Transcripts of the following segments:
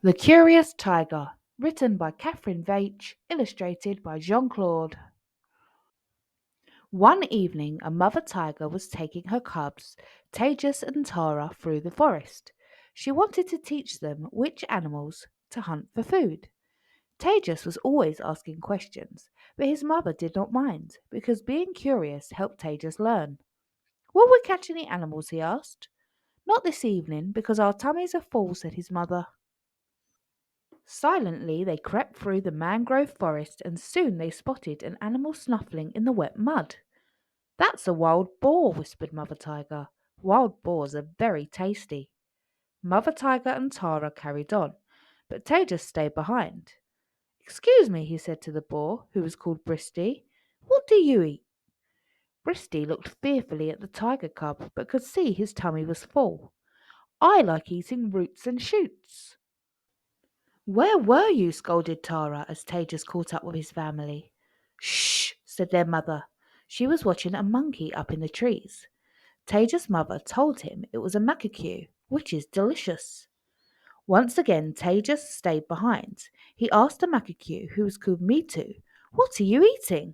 The Curious Tiger, written by Catherine Veitch, illustrated by Claude. One evening, a mother tiger was taking her cubs, Tejas and Tara, through the forest. She wanted to teach them which animals to hunt for food. Tejas was always asking questions, but his mother did not mind, because being curious helped Tejas learn. Will we catch any animals? He asked. Not this evening, because our tummies are full, said his mother. Silently they crept through the mangrove forest, and soon they spotted an animal snuffling in the wet mud. That's a wild boar, whispered Mother Tiger. Wild boars are very tasty. Mother Tiger and Tara carried on, but Tejas stayed behind. Excuse me, he said to the boar, who was called Bristy. What do you eat? Bristy looked fearfully at the tiger cub, but could see his tummy was full. I like eating roots and shoots. Where were you? Scolded Tara as Tejas caught up with his family. Shh, said their mother. She was watching a monkey up in the trees. Tejas' mother told him it was a macaque, which is delicious. Once again, Tejas stayed behind. He asked the macaque, who was called Mitu, What are you eating?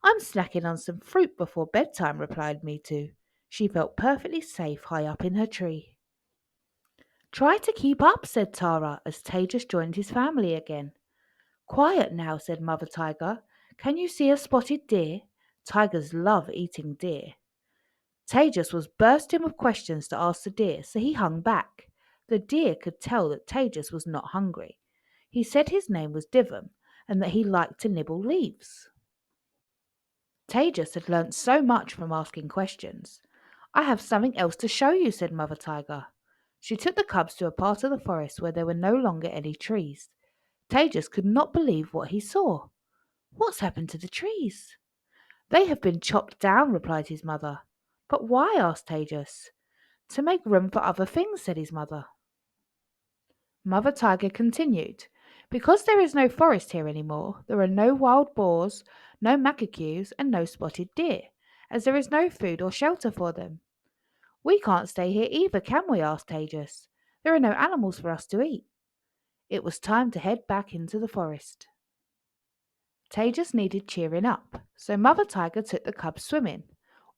I'm snacking on some fruit before bedtime, replied Mitu. She felt perfectly safe high up in her tree. Try to keep up, said Tara, as Tejas joined his family again. Quiet now, said Mother Tiger. Can you see a spotted deer? Tigers love eating deer. Tejas was bursting with questions to ask the deer, so he hung back. The deer could tell that Tejas was not hungry. He said his name was Divam and that he liked to nibble leaves. Tejas had learnt so much from asking questions. I have something else to show you, said Mother Tiger. She took the cubs to a part of the forest where there were no longer any trees. Tejas could not believe what he saw. What's happened to the trees? They have been chopped down, replied his mother. But why? Asked Tejas. To make room for other things, said his mother. Mother Tiger continued. Because there is no forest here anymore, there are no wild boars, no macaques, and no spotted deer, as there is no food or shelter for them. We can't stay here either, can we? Asked Tejas. There are no animals for us to eat. It was time to head back into the forest. Tejas needed cheering up, so Mother Tiger took the cubs swimming.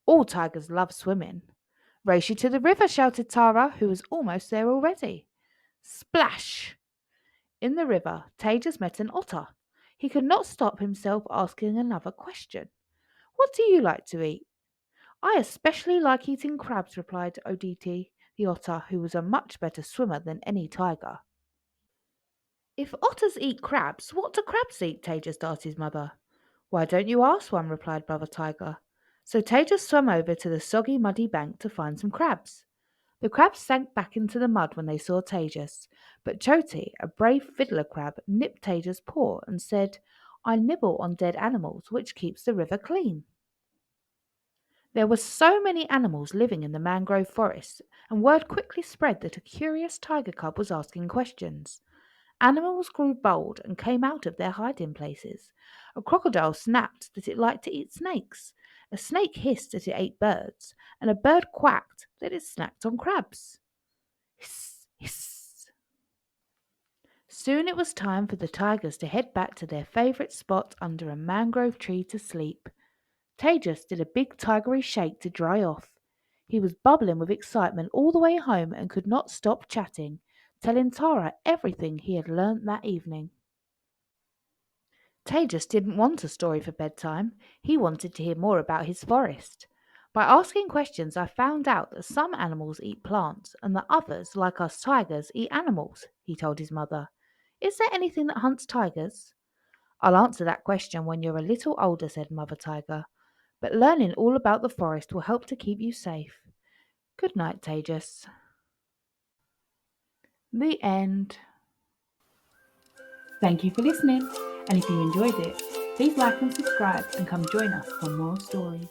All tigers love swimming. Race you to the river, shouted Tara, who was almost there already. Splash! In the river, Tejas met an otter. He could not stop himself asking another question. What do you like to eat? I especially like eating crabs, replied Oditi, the otter, who was a much better swimmer than any tiger. If otters eat crabs, what do crabs eat? Tejas asked his mother. Why don't you ask one? Replied Brother Tiger. So Tejas swam over to the soggy, muddy bank to find some crabs. The crabs sank back into the mud when they saw Tejas, but Choti, a brave fiddler crab, nipped Tejas' paw and said, I nibble on dead animals, which keeps the river clean. There were so many animals living in the mangrove forest, and word quickly spread that a curious tiger cub was asking questions. Animals grew bold and came out of their hiding places. A crocodile snapped that it liked to eat snakes. A snake hissed that it ate birds, and a bird quacked that it snacked on crabs. Hiss, hiss. Soon it was time for the tigers to head back to their favourite spot under a mangrove tree to sleep. Tejas did a big tigery shake to dry off. He was bubbling with excitement all the way home and could not stop chatting, telling Tara everything he had learnt that evening. Tejas didn't want a story for bedtime. He wanted to hear more about his forest. By asking questions, I found out that some animals eat plants and that others, like us tigers, eat animals, he told his mother. Is there anything that hunts tigers? I'll answer that question when you're a little older, said Mother Tiger. But learning all about the forest will help to keep you safe. Good night, Tejas. The end. Thank you for listening, and if you enjoyed it, please like and subscribe and come join us for more stories.